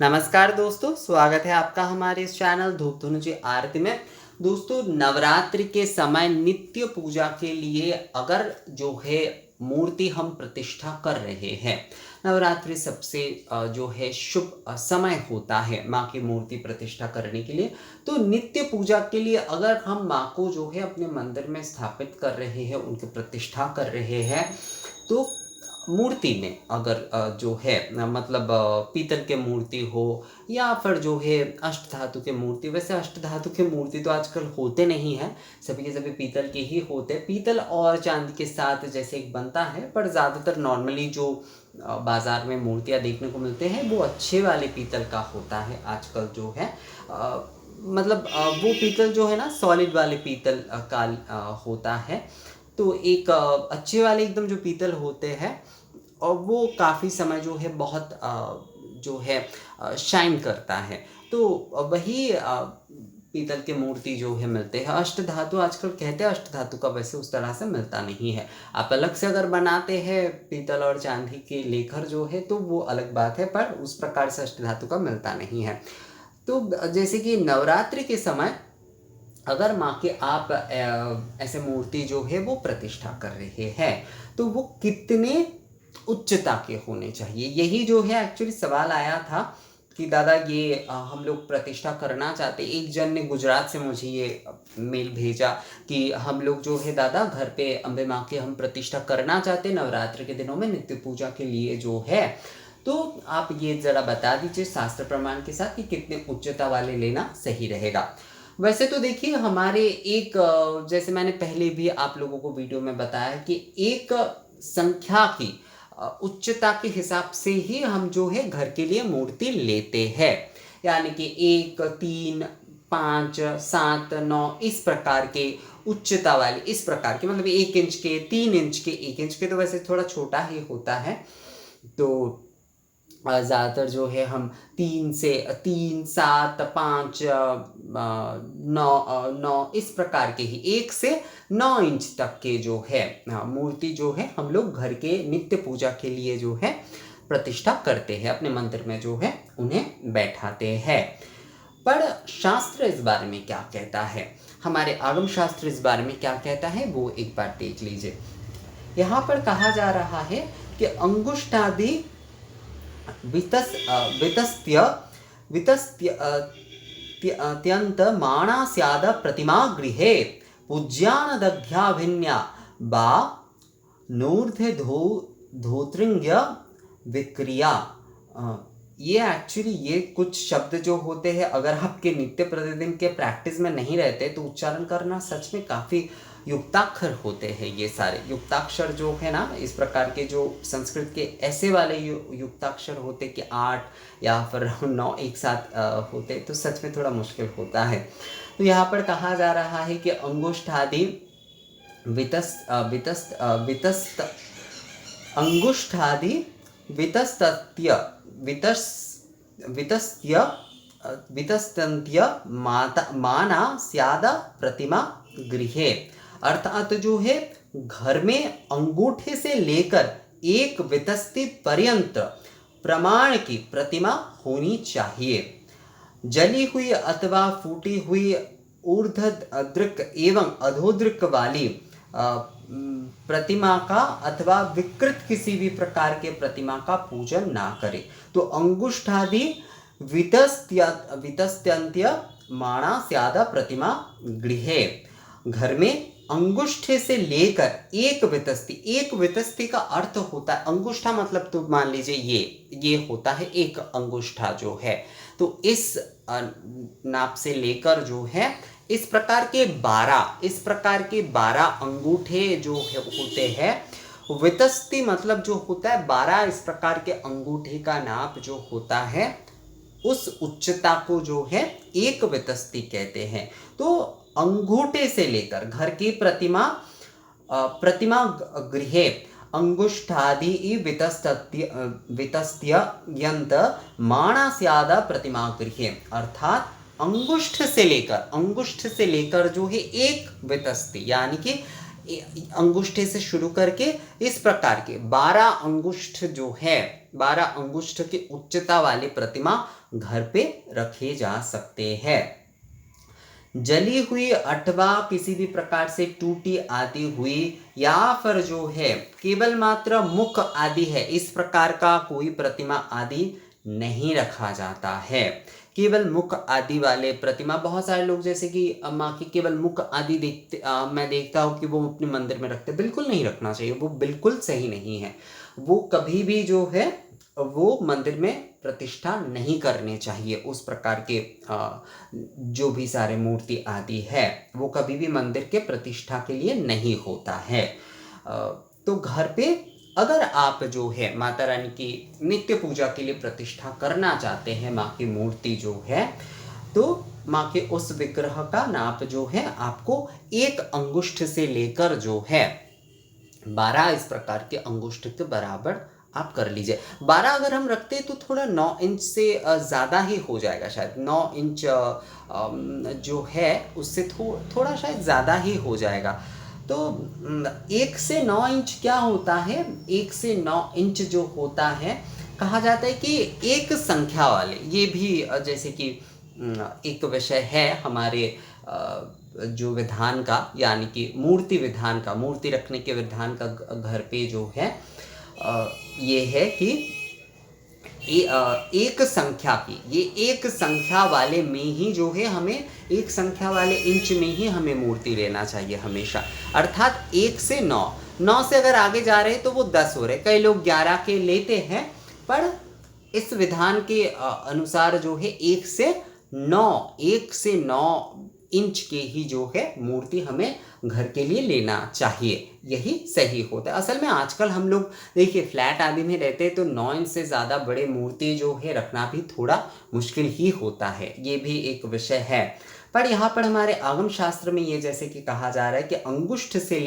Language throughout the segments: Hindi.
नमस्कार दोस्तों, स्वागत है आपका हमारे इस चैनल धूप धुनु जी आरती में। दोस्तों, नवरात्रि के समय नित्य पूजा के लिए अगर जो है मूर्ति हम प्रतिष्ठा कर रहे हैं, नवरात्रि सबसे जो है शुभ समय होता है माँ की मूर्ति प्रतिष्ठा करने के लिए। तो नित्य पूजा के लिए अगर हम माँ को जो है अपने मंदिर में स्थापित कर रहे हैं, उनकी प्रतिष्ठा कर रहे हैं, तो मूर्ति में अगर जो है मतलब पीतल के मूर्ति हो या फिर जो है अष्ट धातु के मूर्ति। वैसे अष्ट धातु के मूर्ति तो आजकल होते नहीं हैं, सभी के सभी पीतल के ही होते हैं। पीतल और चांदी के साथ जैसे एक बनता है, पर ज़्यादातर नॉर्मली जो बाज़ार में मूर्तियाँ देखने को मिलते हैं वो अच्छे वाले पीतल का होता है आजकल जो है। मतलब वो पीतल जो है ना, सॉलिड वाले पीतल का होता है। तो एक अच्छे वाले एकदम जो पीतल होते हैं, और वो काफ़ी समय जो है बहुत जो है शाइन करता है। तो वही पीतल के मूर्ति जो है मिलते हैं। अष्ट धातु आजकल कहते हैं अष्ट धातु का, वैसे उस तरह से मिलता नहीं है। आप अलग से अगर बनाते हैं पीतल और चांदी के लेकर जो है, तो वो अलग बात है, पर उस प्रकार से अष्ट धातु का मिलता नहीं है। तो जैसे कि नवरात्रि के समय अगर माँ के आप ऐसे मूर्ति जो है वो प्रतिष्ठा कर रहे हैं, तो वो कितने उच्चता के होने चाहिए, यही जो है एक्चुअली सवाल आया था कि दादा ये हम लोग प्रतिष्ठा करना चाहते। एक जन ने गुजरात से मुझे ये मेल भेजा कि हम लोग जो है दादा घर पे अम्बे माँ की हम प्रतिष्ठा करना चाहते नवरात्रि के दिनों में नित्य पूजा के लिए जो है। तो आप ये ज़रा बता दीजिए शास्त्र प्रमाण के साथ कि कितने उच्चता वाले लेना सही रहेगा। वैसे तो देखिए, हमारे एक जैसे मैंने पहले भी आप लोगों को वीडियो में बताया कि एक संख्या की उच्चता के हिसाब से ही हम जो है घर के लिए मूर्ति लेते हैं। यानी कि 1, 3, 5, 7, 9 इस प्रकार के उच्चता वाले, इस प्रकार के मतलब 1 इंच के, 3 इंच के। 1 इंच के तो वैसे थोड़ा छोटा ही होता है। तो ज़्यादातर जो है हम 3 से 3, 7, 5, 9 इस प्रकार के ही 1 से 9 इंच तक के जो है मूर्ति जो है हम लोग घर के नित्य पूजा के लिए जो है प्रतिष्ठा करते हैं, अपने मंदिर में जो है उन्हें बैठाते हैं। पर शास्त्र इस बारे में क्या कहता है, हमारे आगम शास्त्र इस बारे में क्या कहता है, वो एक बार देख लीजिए। यहाँ पर कहा जा रहा है कि अंगुष्ठादि वितस्त्यंत माणास्याद प्रतिमा गृहे पूज्यानदघ्याभिन्या बा नूर्ध्य धोतृंग्य विक्रिया। ये एक्चुअली ये कुछ शब्द जो होते हैं, अगर आपके नित्य प्रतिदिन के प्रैक्टिस में नहीं रहते तो उच्चारण करना सच में काफ़ी युक्ताक्षर होते हैं। ये सारे युक्ताक्षर जो है ना, इस प्रकार के जो संस्कृत के ऐसे वाले युक्ताक्षर होते कि 8 या फिर 9 एक साथ होते, तो सच में थोड़ा मुश्किल होता है। तो यहाँ पर कहा जा रहा है कि अंगुष्ठादि अंगुष्ठादि वितस्तत्य वितस्तंत्य माना स्याद प्रतिमा गृहे। अर्थात जो है घर में अंगूठे से लेकर 1 वितस्ती पर्यंत प्रमाण की प्रतिमा होनी चाहिए। जली हुई अथवा फूटी हुई ऊर्ध्वदृक एवं अधोदृक वाली प्रतिमा का अथवा विकृत किसी भी प्रकार के प्रतिमा का पूजन ना करे। तो अंगुष्ठादि वितस्त्यंत्य माणा स्यादा प्रतिमा गृहे, घर में अंगुष्ठे से लेकर 1 वितस्ती। 1 वितस्ती का अर्थ होता है, अंगुष्ठा मतलब तो मान लीजिए ये होता है 1 अंगुष्ठा जो है। तो इस नाप से लेकर जो है इस प्रकार के 12 अंगूठे जो होते हैं। वितस्ती मतलब जो होता है 12 इस प्रकार के अंगूठे का नाप जो होता है, उस उच्चता को जो है 1 वितस्ती कहते हैं। तो अंगूठे से लेकर घर की प्रतिमा गृहे अंगुष्ठादि वितस्त्यंत माणास्याद प्रतिमा गृहे, अर्थात अंगुष्ठ से लेकर जो है 1 वितस्ती, यानी कि अंगुष्ठे से शुरू करके इस प्रकार के 12 अंगुष्ठ जो है 12 अंगुष्ठ की उच्चता वाली प्रतिमा घर पे रखे जा सकते हैं। जली हुई अथवा किसी भी प्रकार से टूटी आदि हुई या फिर जो है केवल मात्र मुख आदि है, इस प्रकार का कोई प्रतिमा आदि नहीं रखा जाता है। केवल मुख आदि वाले प्रतिमा, बहुत सारे लोग जैसे कि माँ की केवल मुख आदि देखते, मैं देखता हूँ कि वो अपने मंदिर में रखते, बिल्कुल नहीं रखना चाहिए, वो बिल्कुल सही नहीं है। वो कभी भी जो है वो मंदिर में प्रतिष्ठा नहीं करने चाहिए। उस प्रकार के जो भी सारे मूर्ति आदि है वो कभी भी मंदिर के प्रतिष्ठा के लिए नहीं होता है। तो घर पे अगर आप जो है माता रानी की नित्य पूजा के लिए प्रतिष्ठा करना चाहते हैं माँ की मूर्ति जो है, तो माँ के उस विग्रह का नाप जो है आपको 1 अंगुष्ठ से लेकर जो है 12 इस प्रकार के अंगुष्ठ के बराबर आप कर लीजिए। 12 अगर हम रखते हैं तो थोड़ा 9 इंच से ज़्यादा ही हो जाएगा, शायद 9 इंच जो है उससे थोड़ा शायद ज़्यादा ही हो जाएगा। तो 1 से 9 इंच क्या होता है, 1 से 9 इंच जो होता है, कहा जाता है कि एक संख्या वाले, ये भी जैसे कि एक विषय है हमारे जो विधान का, यानी कि मूर्ति विधान का, मूर्ति रखने के विधान का घर पे जो है ये है कि एक संख्या की, ये एक संख्या वाले में ही जो है हमें, एक संख्या वाले इंच में ही हमें मूर्ति लेना चाहिए हमेशा। अर्थात 1 से 9, 9 से अगर आगे जा रहे हैं तो वो 10 हो रहे, कई लोग 11 के लेते हैं, पर इस विधान के अनुसार जो है 1 से 9 इंच के ही जो है मूर्ति हमें घर के लिए लेना चाहिए, यही सही होता है। असल में आजकल हम लोग देखिए फ्लैट आदि में रहते हैं तो 9 इंच से ज़्यादा बड़े मूर्ति जो है रखना भी थोड़ा मुश्किल ही होता है, ये भी एक विषय है। पर यहाँ पर हमारे आगम शास्त्र में ये जैसे कि कहा जा रहा है कि अंगुष्ठ से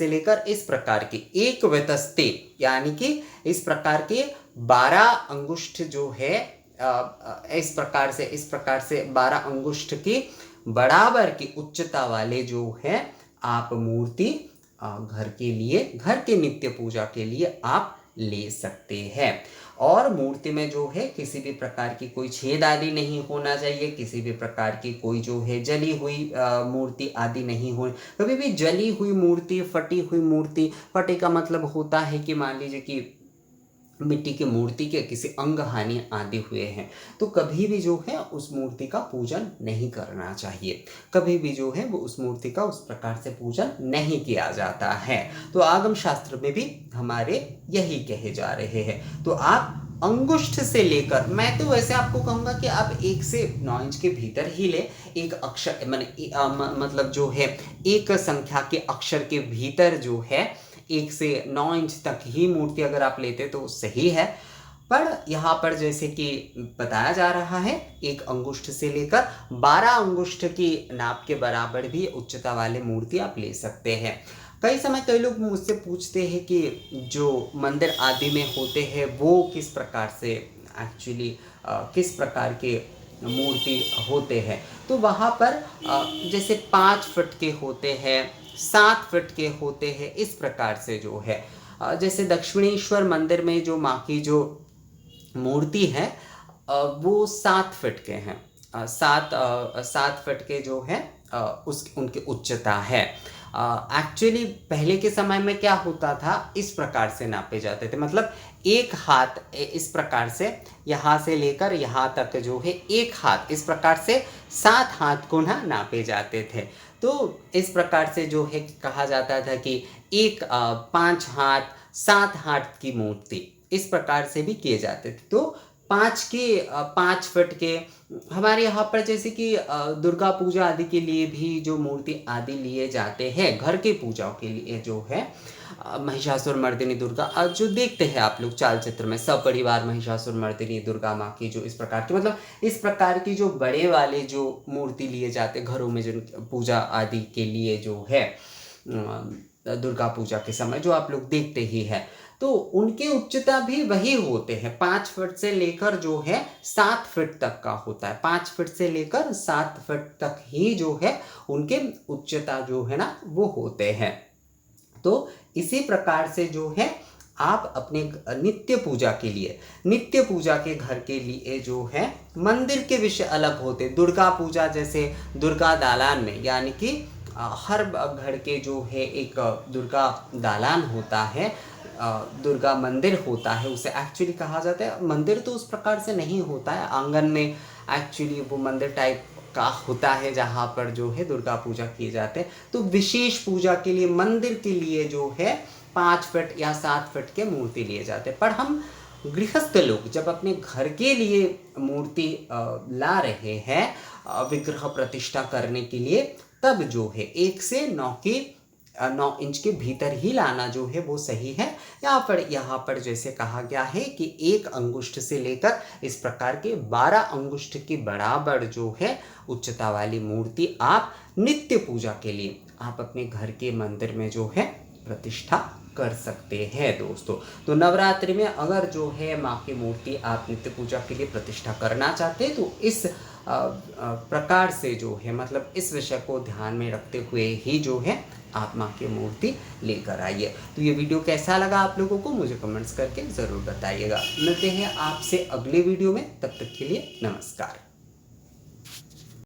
लेकर इस प्रकार के एक वितस्ते, यानी कि इस प्रकार के 12 अंगुष्ठ जो है इस प्रकार से 12 अंगुष्ठ की बराबर की उच्चता वाले जो है आप मूर्ति घर के लिए, घर के नित्य पूजा के लिए आप ले सकते हैं। और मूर्ति में जो है किसी भी प्रकार की कोई छेद आदि नहीं होना चाहिए, किसी भी प्रकार की कोई जो है जली हुई मूर्ति आदि नहीं हो। कभी भी जली हुई मूर्ति, फटी हुई मूर्ति, फटे का मतलब होता है कि मान लीजिए कि मिट्टी की मूर्ति के किसी अंग हानि आदि हुए हैं, तो कभी भी जो है उस मूर्ति का पूजन नहीं करना चाहिए, कभी भी जो है वो उस मूर्ति का उस प्रकार से पूजन नहीं किया जाता है। तो आगम शास्त्र में भी हमारे यही कहे जा रहे हैं। तो आप अंगुष्ठ से लेकर, मैं तो वैसे आपको कहूँगा कि आप 1 से 9 इंच के भीतर ही ले, एक अक्षर मतलब जो है एक संख्या के अक्षर के भीतर जो है 1 से 9 इंच तक ही मूर्ति अगर आप लेते तो सही है। पर यहाँ पर जैसे कि बताया जा रहा है 1 अंगुष्ठ से लेकर 12 अंगुष्ठ की नाप के बराबर भी उच्चता वाले मूर्ति आप ले सकते हैं। कई लोग मुझसे पूछते हैं कि जो मंदिर आदि में होते हैं वो किस प्रकार से एक्चुअली किस प्रकार के मूर्ति होते हैं। तो वहाँ पर जैसे 5 फुट के होते हैं, 7 फुट के होते हैं, इस प्रकार से जो है जैसे दक्षिणेश्वर मंदिर में जो माँ की जो मूर्ति है वो 7 फुट के हैं, 7 फुट के जो है उनकी उच्चता है। एक्चुअली पहले के समय में क्या होता था, इस प्रकार से नापे जाते थे, मतलब एक हाथ इस प्रकार से यहाँ से लेकर यहाँ तक जो है एक हाथ, इस प्रकार से 7 हाथ को ना नापे जाते थे। तो इस प्रकार से जो है कहा जाता था कि 5 हाथ 7 हाथ की मूर्ति इस प्रकार से भी किए जाते थे। तो 5 फुट के हमारे यहाँ पर जैसे कि दुर्गा पूजा आदि के लिए भी जो मूर्ति आदि लिए जाते हैं घर के पूजाओं के लिए जो है महिषासुर मर्दिनी दुर्गा, जो देखते हैं आप लोग चाल चित्र में सपरिवार महिषासुर मर्दिनी दुर्गा माँ की जो इस प्रकार की, मतलब इस प्रकार की जो बड़े वाले जो मूर्ति लिए जाते घरों में जो पूजा आदि के लिए जो है दुर्गा पूजा के समय जो आप लोग देखते ही है, तो उनकी उच्चता भी वही होते हैं, 5 फुट से लेकर जो है 7 फुट तक का होता है, 5 फुट से लेकर 7 फुट तक ही जो है उनके उच्चता जो है ना वो होते हैं। तो इसी प्रकार से जो है आप अपने नित्य पूजा के लिए, नित्य पूजा के घर के लिए जो है मंदिर के विषय अलग होते। दुर्गा पूजा जैसे दुर्गा दालान में, यानी कि हर घर के जो है एक दुर्गा दालान होता है, दुर्गा मंदिर होता है, उसे एक्चुअली कहा जाता है। मंदिर तो उस प्रकार से नहीं होता है, आंगन में एक्चुअली वो मंदिर टाइप का होता है जहाँ पर जो है दुर्गा पूजा किए जाते हैं। तो विशेष पूजा के लिए मंदिर के लिए जो है 5 फीट या 7 फीट के मूर्ति लिए जाते हैं। पर हम गृहस्थ लोग जब अपने घर के लिए मूर्ति ला रहे हैं विग्रह प्रतिष्ठा करने के लिए, तब जो है 1 से 9 इंच के भीतर ही लाना जो है वो सही है। यहाँ पर जैसे कहा गया है कि 1 अंगुष्ठ से लेकर इस प्रकार के 12 अंगुष्ठ के बराबर जो है उच्चता वाली मूर्ति आप नित्य पूजा के लिए आप अपने घर के मंदिर में जो है प्रतिष्ठा कर सकते हैं दोस्तों। तो नवरात्रि में अगर जो है माँ की मूर्ति आप नित्य पूजा के लिए प्रतिष्ठा करना चाहते हैं तो इस प्रकार से जो है, मतलब इस विषय को ध्यान में रखते हुए ही जो है आप माँ की मूर्ति लेकर आइए। तो ये वीडियो कैसा लगा आप लोगों को मुझे कमेंट्स करके ज़रूर बताइएगा। मिलते हैं आपसे अगले वीडियो में, तब तक के लिए नमस्कार।